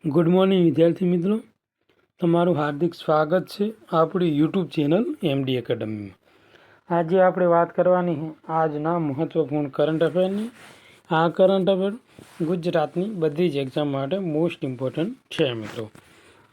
Good morning વિદ્યાર્થી મિત્રો, તમારું હાર્દિક સ્વાગત છે આપણી યુટ્યુબ ચેનલ એમડી એકેડમીમાં. આજે આપણે વાત કરવાની છે આજના મહત્ત્વપૂર્ણ કરંટ અફેરની. આ કરંટ અફેર ગુજરાતની બધી જ એક્ઝામ માટે મોસ્ટ ઇમ્પોર્ટન્ટ છે મિત્રો.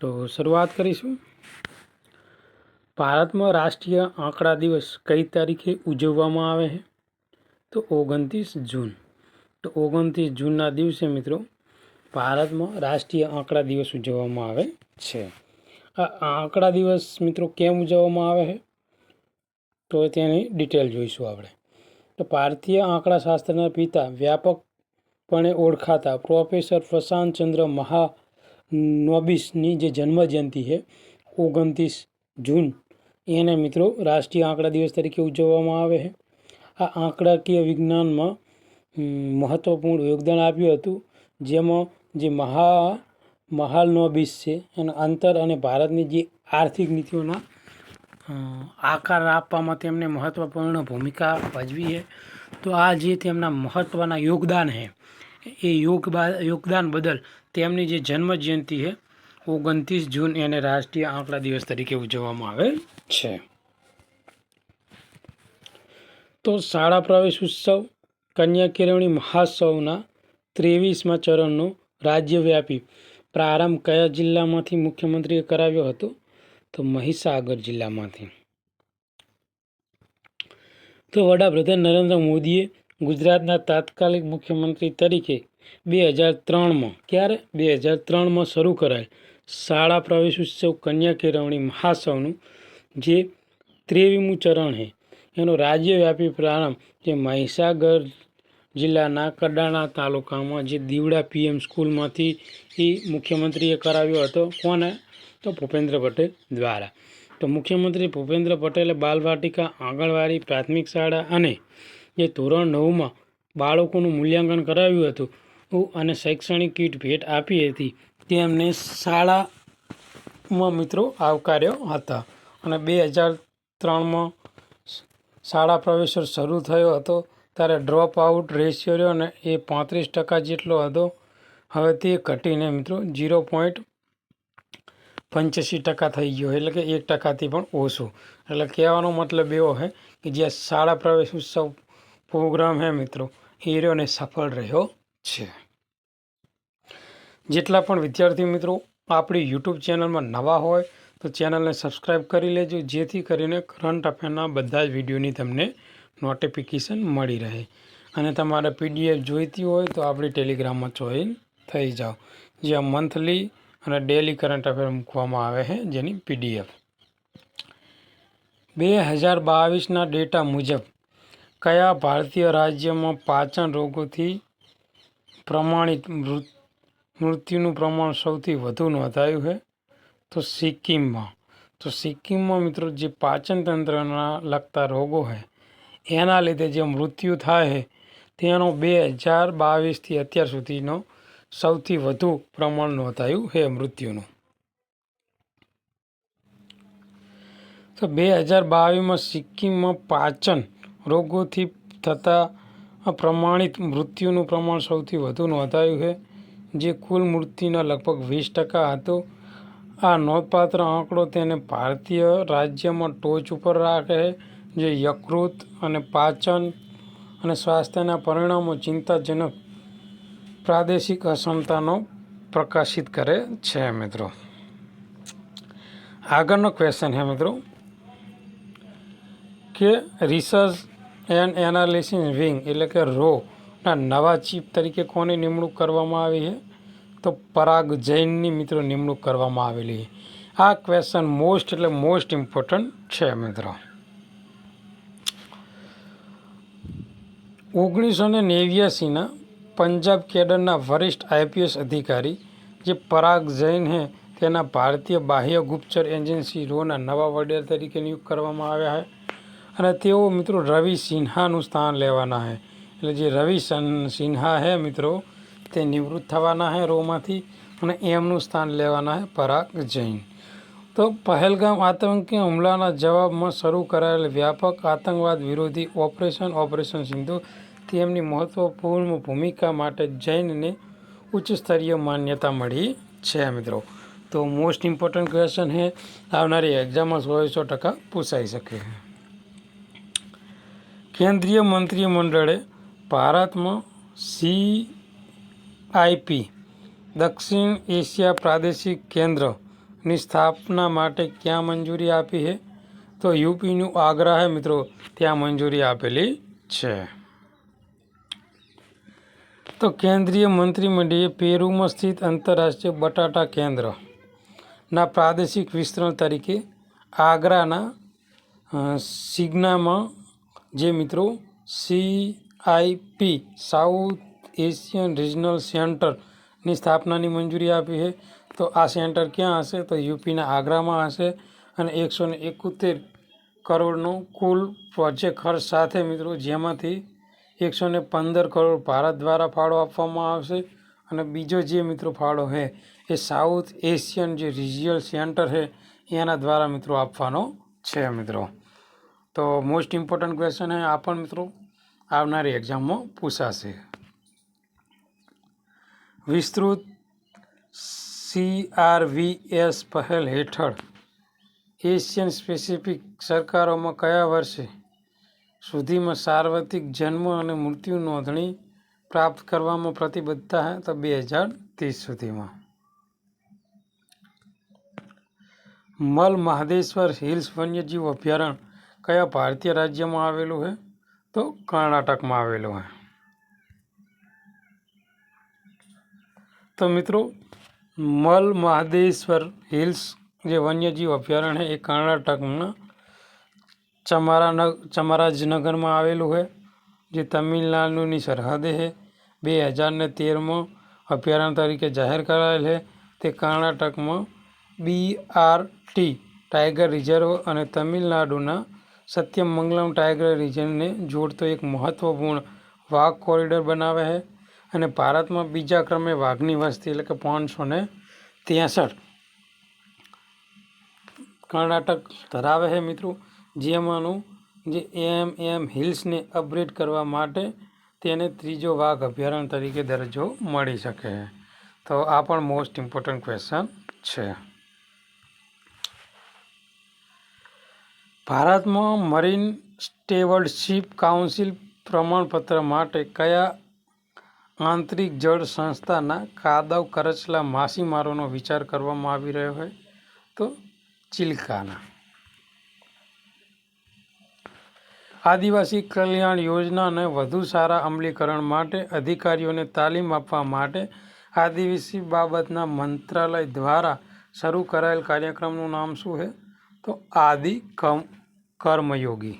તો શરૂઆત કરીશું. ભારતમાં રાષ્ટ્રીય આંકડા દિવસ કઈ તારીખે ઉજવવામાં આવે છે? તો 29 જૂન. તો 29 જૂનના દિવસે મિત્રો ભારતમાં રાષ્ટ્રીય આંકડા દિવસ ઉજવવામાં આવે છે. આ આંકડા દિવસ મિત્રો કેમ ઉજવવામાં આવે છે તો તેની ડિટેલ જોઈશું આપણે. તો ભારતીય આંકડાશાસ્ત્રના પિતા વ્યાપકપણે ઓળખાતા પ્રોફેસર પ્રશાંતચંદ્ર મહાનોબિસની જે જન્મજયંતિ છે 29 જૂન, એને મિત્રો રાષ્ટ્રીય આંકડા દિવસ તરીકે ઉજવવામાં આવે છે. આ આંકડાકીય વિજ્ઞાનમાં મહત્ત્વપૂર્ણ યોગદાન આપ્યું હતું, જેમાં જે મહાલનોબિસ છે એના અંતર અને ભારતની જે આર્થિક નીતિઓના આકાર આપવામાં તેમને મહત્ત્વપૂર્ણ ભૂમિકા ભજવી છે. તો આ જે તેમના મહત્ત્વના યોગદાન છે એ યોગદાન બદલ તેમની જે જન્મજયંતિ છે 29 જૂન એને રાષ્ટ્રીય આંકડા દિવસ તરીકે ઉજવવામાં આવે છે. તો શાળા પ્રવેશ ઉત્સવ કન્યા કેળવણી મહોત્સવના 23મા ચરણનો રાજ્યવ્યાપી પ્રારંભ કયા જિલ્લામાંથી મુખ્યમંત્રીએ કરાવ્યો હતો? તો મહીસાગર જિલ્લામાંથી. તો વડાપ્રધાન નરેન્દ્ર મોદીએ ગુજરાતના તાત્કાલિક મુખ્યમંત્રી તરીકે 2003માં 2003માં શરૂ કરાયેલ શાળા પ્રવેશ ઉત્સવ કન્યા કેળવણી મહોત્સવનું જે 23મું ચરણ છે એનો રાજ્યવ્યાપી પ્રારંભ જે મહીસાગર જિલ્લાના કડાણા તાલુકામાં જે દીવડા PM સ્કૂલમાંથી એ મુખ્યમંત્રીએ કરાવ્યો હતો. કોને? તો ભૂપેન્દ્ર પટેલ દ્વારા. તો મુખ્યમંત્રી ભૂપેન્દ્ર પટેલે બાલવાટિકા, આંગણવાડી, પ્રાથમિક શાળા અને જે ધોરણ 9માં બાળકોનું મૂલ્યાંકન કરાવ્યું હતું અને શૈક્ષણિક કીટ ભેટ આપી હતી, તેમને શાળામાં મિત્રો આવકાર્યો હતા. અને 2003માં શાળા પ્રવેશ શરૂ થયો હતો ત્યારે ડ્રોપ આઉટ રેશિયો રહ્યો અને એ 35% જેટલો હતો. હવે તે ઘટીને મિત્રો 0.85% થઈ ગયો, એટલે કે 1%થી પણ ઓછું. એટલે કહેવાનો મતલબ એવો છે કે જે શાળા પ્રવેશ ઉત્સવ પ્રોગ્રામ છે મિત્રો એ રહ્યોને સફળ રહ્યો છે. જેટલા પણ વિદ્યાર્થી મિત્રો આપણી યુટ્યુબ ચેનલમાં નવા હોય તો ચેનલને સબસ્ક્રાઈબ કરી લેજો, જેથી કરીને કરંટ અફેરના બધા જ વિડીયોની તમને નોટિફિકેશન મળી રહે. અને તમારે PDF જોઈતી હોય તો આપણી ટેલિગ્રામમાં જોઈન થઈ જાઓ, જ્યાં મંથલી અને ડેલી કરંટ અફેર મૂકવામાં આવે છે જેની PDF. 2022ના ડેટા મુજબ કયા ભારતીય રાજ્યમાં પાચન રોગોથી પ્રમાણિત મૃત્યુનું પ્રમાણ સૌથી વધુ નોંધાયું છે? તો સિક્કિમમાં. તો સિક્કિમમાં મિત્રો જે પાચન તંત્રના લગતા રોગો છે એના લીધે જે મૃત્યુ થાય છે તેનો 2022થી અત્યાર સુધીનો સૌથી વધુ પ્રમાણ નોંધાયું છે મૃત્યુનું. તો 2022માં સિક્કિમમાં પાચન રોગોથી થતા પ્રમાણિત મૃત્યુનું પ્રમાણ સૌથી વધુ નોંધાયું છે, જે કુલ મૃત્યુના લગભગ 20% હતું. આ નોંધપાત્ર આંકડો તેને ભારતીય રાજ્યમાં ટોચ ઉપર રાખે છે, જે યકૃત અને પાચન અને સ્વાસ્થ્યના પરિણામો ચિંતાજનક પ્રાદેશિક અક્ષમતાનો પ્રકાશિત કરે છે મિત્રો. આગળનો ક્વેશ્ચન છે મિત્રો કે રિસર્ચ એન્ડ એનાલિસિસ વિંગ એટલે કે RAW ના નવા ચીફ તરીકે કોની નિમણૂક કરવામાં આવી છે? તો પરાગ જૈનની મિત્રો નિમણૂક કરવામાં આવેલી છે. આ ક્વેશ્ચન મોસ્ટ ઇમ્પોર્ટન્ટ છે મિત્રો. 1989ના પંજાબ કેડરના વરિષ્ઠ IPS અધિકારી જે પરાગ જૈન છે તેના ભારતીય બાહ્ય ગુપ્તચર એજન્સી RAWના નવા વડા તરીકે નિયુક્ત કરવામાં આવ્યા છે. અને તેઓ મિત્રો રવિ સિન્હાનું સ્થાન લેવાના છે. એટલે જે રવિ સિન્હા છે મિત્રો તે નિવૃત્ત થવાના છે RAWમાંથી અને એમનું સ્થાન લેવાના છે પરાગ જૈન. તો પહેલગામ આતંકી હુમલાના જવાબમાં શરૂ કરાયેલ વ્યાપક આતંકવાદ વિરોધી ઓપરેશન સિંધુ તેમની મહત્વપૂર્ણ ભૂમિકા માટે જૈનને ઉચ્ચ સ્તરીય માન્યતા મળી છે મિત્રો। तो मोस्ट इम्पोर्टंट क्वेश्चन है, આવનારી એક્ઝામમાં 100% પૂછાઈ શકે। કેન્દ્રીય મંત્રીમંડળે ભારતમાં CIP દક્ષિણ એશિયા પ્રાદેશિક કેન્દ્રની સ્થાપના માટે ક્યાં મંજૂરી આપી है? તો યુપીનું આગ્રા है મિત્રો, ત્યાં મંજૂરી આપેલી છે। તો કેન્દ્રીય મંત્રીમંડળે પેરુમાં સ્થિત આંતરરાષ્ટ્રીય બટાટા કેન્દ્રના પ્રાદેશિક વિસ્તરણ તરીકે આગ્રાના સિગ્નામાં જે મિત્રો CIP સાઉથ એશિયન રિજનલ સેન્ટરની સ્થાપનાની મંજૂરી આપી છે। તો આ સેન્ટર ક્યાં હશે? તો યુપીના આગ્રામાં હશે અને 171 કરોડનો કુલ પ્રોજેક્ટ ખર્ચ સાથે મિત્રો, જેમાંથી 115 કરોડ ભારત દ્વારા ફાળો આપવામાં આવશે અને બીજો જે મિત્રો ફાળો છે એ સાઉથ એશિયન જે રિજિયલ સેન્ટર છે એના દ્વારા મિત્રો આપવાનો છે મિત્રો। તો મોસ્ટ ઇમ્પોર્ટન્ટ ક્વેશ્ચન है, આ પણ મિત્રો આવનારી એક્ઝામમાં પૂછાશે। વિસ્તૃત CRVS પહેલ હેઠળ એશિયન પેસિફિક સરકારોમાં કયા વર્ષે સુધીમાં સાર્વત્રિક જન્મ અને મૃત્યુ નોંધણી પ્રાપ્ત કરવામાં પ્રતિબદ્ધતા है? તો 2030 સુધીમાં। મલ મહાદેશ્વર હિલ્સ વન્યજીવ અભયારણ્ય કયા ભારતીય રાજ્યમાં આવેલું है? તો કર્ણાટકમાં આવેલું है। તો મિત્રો મલ મહાદેશ્વર હિલ્સ જે વન્યજીવ અભયારણ્ય है એ કર્ણાટકના ચામરાજનગરમાં આવેલું है, જે તમિલનાડુની સરહદે है। 2013માં અભયારણ્ય તરીકે જાહેર કરાયેલ है। તે કર્ણાટકમાં BRT ટાઈગર રિઝર્વ અને તમિલનાડુના સત્યમંગલમ ટાઈગર રિઝર્વને જોડતો એક મહત્વપૂર્ણ વાઘ કોરિડોર બનાવે છે અને ભારતમાં બીજા ક્રમે વાઘની વસ્તી એટલે કે 563 કર્ણાટક ધરાવે છે મિત્રો। જેમાંનું જે MM હિલ્સને અપગ્રેડ કરવા માટે તેને ત્રીજો વાઘ અભયારણ્ય તરીકે દરજ્જો મળી શકે છે। તો આ પણ મોસ્ટ ઇમ્પોર્ટન્ટ ક્વેશ્ચન છે। ભારતમાં મરીન સ્ટેવર્ડશિપ કાઉન્સિલ પ્રમાણપત્ર માટે કયા આંતરિક જળ સંસ્થાના કાદવ કરચલા માછીમારોનો વિચાર કરવામાં આવી રહ્યો છે? તો ચિલ્કાના। આદિવાસી કલ્યાણ યોજનાને વધુ સારા અમલીકરણ માટે અધિકારીઓને તાલીમ આપવા માટે આદિવાસી બાબતના મંત્રાલય દ્વારા શરૂ કરાયેલ કાર્યક્રમનું નામ શું છે? તો આદિ કર્મયોગી।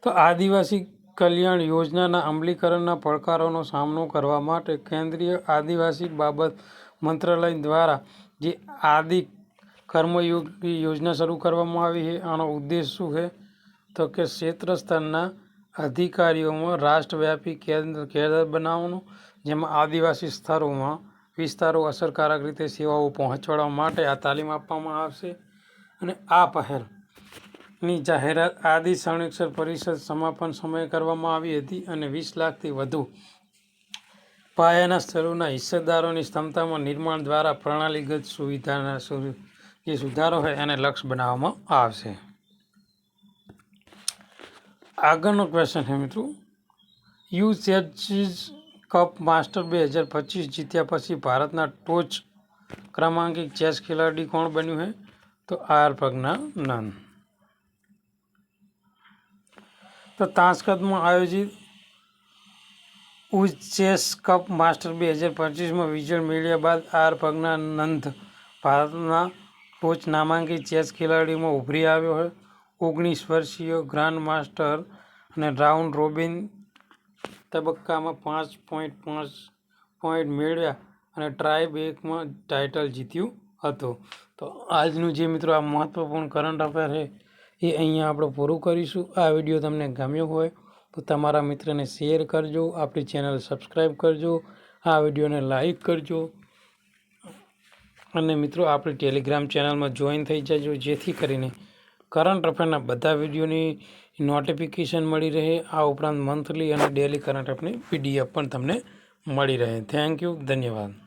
તો આદિવાસી કલ્યાણ યોજનાના અમલીકરણના પડકારોનો સામનો કરવા માટે કેન્દ્રીય આદિવાસી બાબત મંત્રાલય દ્વારા જે આદિ કર્મયોગી યોજના શરૂ કરવામાં આવી છે, આનો ઉદ્દેશ શું છે? તો કે ક્ષેત્ર સ્તરના અધિકારીઓમાં રાષ્ટ્રવ્યાપી કેડર બનાવવાનો, જેમાં આદિવાસી વિસ્તારો અસરકારક રીતે સેવાઓ પહોંચાડવા માટે આ તાલીમ આપવામાં આવશે। અને આ પહેલની જાહેરાત આદિ સંરક્ષણ પરિષદ સમાપન સમયે કરવામાં આવી હતી અને 20 લાખથી વધુ પાયાના સ્થળોના હિસ્સેદારોની ક્ષમતામાં નિર્માણ દ્વારા પ્રણાલીગત સુવિધાના જે સુધારો છે એને લક્ષ્ય બનાવવામાં આવશે। આગળનો ક્વેશ્ચન છે મિત્રો, યુસેજીસ કપ માસ્ટર 2025 જીત્યા પછી ભારતના ટોચ ક્રમાંકિત ચેસ ખેલાડી કોણ બન્યું છે? તો આર પ્રજ્ઞાનંદ। તો તાશ્કંદમાં આયોજિત ચેસ કપ માસ્ટર 2025માં વિજય મેળવ્યા બાદ આર પ્રજ્ઞાનંદ ભારતના ટોચ નામાંકિત ચેસ ખેલાડીઓમાં ઉભરી આવ્યો છે। 19 વર્ષીય ગ્રાન્ડ માસ્ટર અને રાઉન્ડ રોબિન તબક્કામાં 5.5 પોઈન્ટ મેળવ્યા અને ટ્રાય બ્રેકમાં ટાઇટલ જીત્યું હતું। તો આજનું જે મિત્રો આ મહત્વપૂર્ણ કરંટ અફેર છે એ અહીંયા આપણે પૂરું કરીશું। આ વિડીયો તમને ગમ્યો હોય તો તમારા મિત્રને શેર કરજો, આપણી ચેનલ સબસ્ક્રાઈબ કરજો, આ વિડીયોને લાઈક કરજો અને મિત્રો આપણી ટેલિગ્રામ ચેનલમાં જોઈન થઈ જજો, જેથી કરીને કરંટ અફેરના બધા વિડીયોની નોટિફિકેશન મળી રહે। આ ઉપરાંત મંથલી અને ડેલી કરંટ અફેરની PDF પણ તમને મળી રહે. થેન્ક યુ, ધન્યવાદ.